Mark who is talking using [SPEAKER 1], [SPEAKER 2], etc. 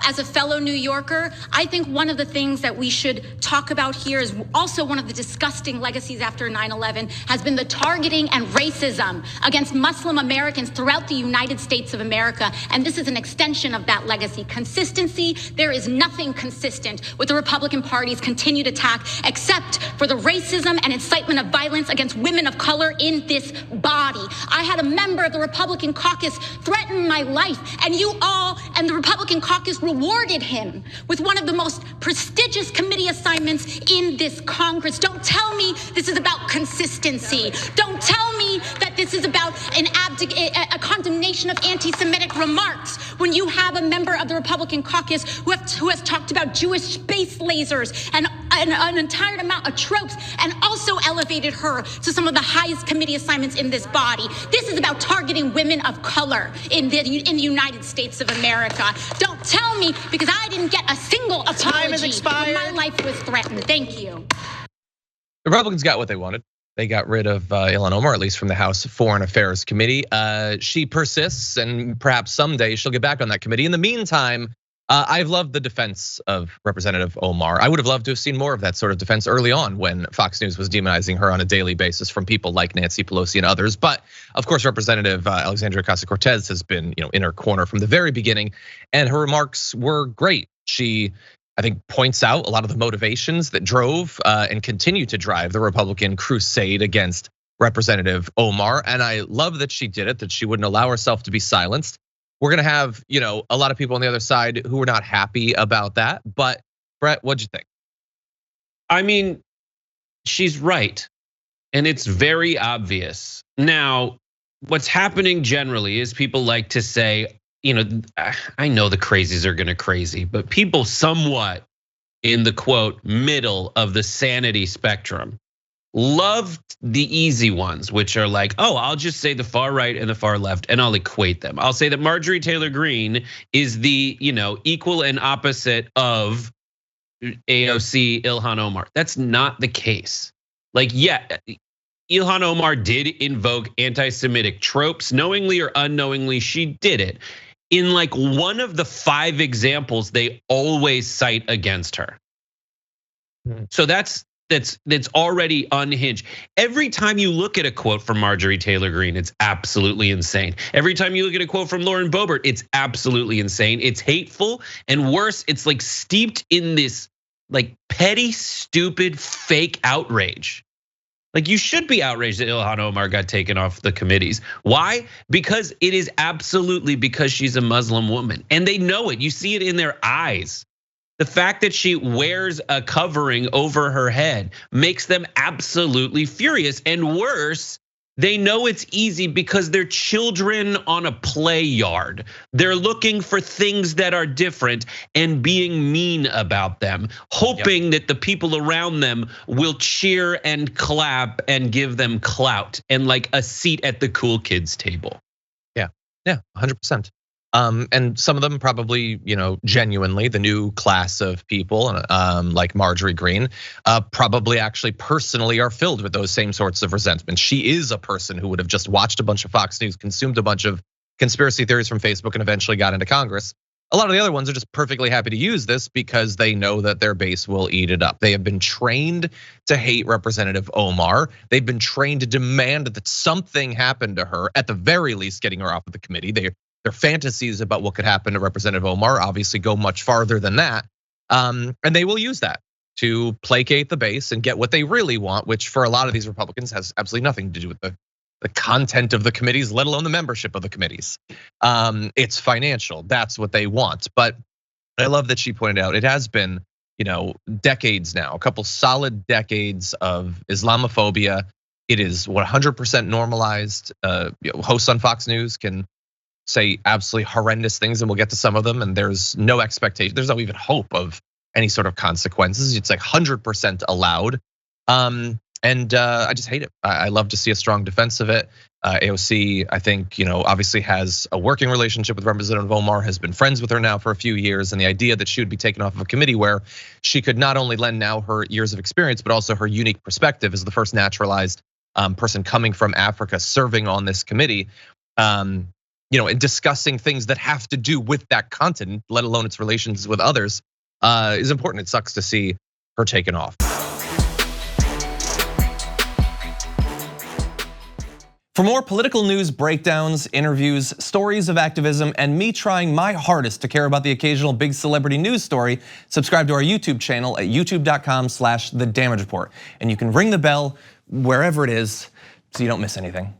[SPEAKER 1] as a fellow New Yorker, I think one of the things that we should talk about here is also one of the disgusting legacies after 9/11 has been the targeting and racism against Muslim Americans throughout the United States of America. And this is an extension of that legacy. Consistency, there is nothing consistent with the Republican Party's continued attack except for the racism and incitement of violence against women of color in this body. I had a member of the Republican caucus threaten my life, and you all and the Republican caucus rewarded him with one of the most prestigious committee assignments in this Congress. Don't tell me this is about consistency. Don't tell me that this is about a condemnation of anti-Semitic remarks when you have a member of the Republican caucus who has talked about Jewish space lasers and an entire amount of tropes, and also elevated her to some of the highest committee assignments in this body. This is about targeting women of color in the United States of America. Don't tell me, because I didn't get a single apology when my life was threatened. Thank you.
[SPEAKER 2] The Republicans got what they wanted. They got rid of Ilhan Omar, at least from the House Foreign Affairs Committee. She persists, and perhaps someday she'll get back on that committee. In the meantime, I've loved the defense of Representative Omar. I would have loved to have seen more of that sort of defense early on when Fox News was demonizing her on a daily basis from people like Nancy Pelosi and others. But of course, Representative Alexandria Ocasio-Cortez has been in her corner from the very beginning, and her remarks were great. She, I think, points out a lot of the motivations that drove and continue to drive the Republican crusade against Representative Omar. And I love that she did it, that she wouldn't allow herself to be silenced. We're gonna have, a lot of people on the other side who are not happy about that. But Brett, what'd you think?
[SPEAKER 3] I mean, she's right, and it's very obvious. Now, what's happening generally is people like to say, I know the crazies are gonna crazy, but people somewhat in the quote middle of the sanity spectrum loved the easy ones, which are like, oh, I'll just say the far right and the far left, and I'll equate them. I'll say that Marjorie Taylor Greene is the equal and opposite of AOC Ilhan Omar. That's not the case. Ilhan Omar did invoke anti-Semitic tropes, knowingly or unknowingly, she did it. In one of the 5 examples they always cite against her. So that's already unhinged. Every time you look at a quote from Marjorie Taylor Greene, it's absolutely insane. Every time you look at a quote from Lauren Boebert, it's absolutely insane. It's hateful, and worse, it's steeped in this petty, stupid, fake outrage. You should be outraged that Ilhan Omar got taken off the committees. Why? Because it is absolutely because she's a Muslim woman, and they know it. You see it in their eyes. The fact that she wears a covering over her head makes them absolutely furious. And worse, they know it's easy because they're children on a play yard. They're looking for things that are different and being mean about them, hoping that the people around them will cheer and clap and give them clout and a seat at the cool kids table.
[SPEAKER 2] Yeah, 100%. And some of them probably, genuinely, the new class of people like Marjorie Greene, probably actually personally are filled with those same sorts of resentments. She is a person who would have just watched a bunch of Fox News, consumed a bunch of conspiracy theories from Facebook, and eventually got into Congress. A lot of the other ones are just perfectly happy to use this because they know that their base will eat it up. They have been trained to hate Representative Omar. They've been trained to demand that something happened to her, at the very least getting her off of the committee. Their fantasies about what could happen to Representative Omar obviously go much farther than that. And they will use that to placate the base and get what they really want, which for a lot of these Republicans has absolutely nothing to do with the content of the committees, let alone the membership of the committees. It's financial, that's what they want. But I love that she pointed out it has been, decades now, a couple solid decades of Islamophobia. It is 100% normalized. Hosts on Fox News can say absolutely horrendous things, and we'll get to some of them, and there's no expectation, there's no even hope of any sort of consequences. It's 100% allowed. And I just hate it. I love to see a strong defense of it. AOC, I think, obviously has a working relationship with Representative Omar, has been friends with her now for a few years, and the idea that she would be taken off of a committee where she could not only lend now her years of experience, but also her unique perspective as the first naturalized person coming from Africa serving on this committee. and discussing things that have to do with that continent, let alone its relations with others, is important. It sucks to see her taken off.
[SPEAKER 4] For more political news, breakdowns, interviews, stories of activism, and me trying my hardest to care about the occasional big celebrity news story, subscribe to our YouTube channel at youtube.com/The Damage Report. And you can ring the bell wherever it is so you don't miss anything.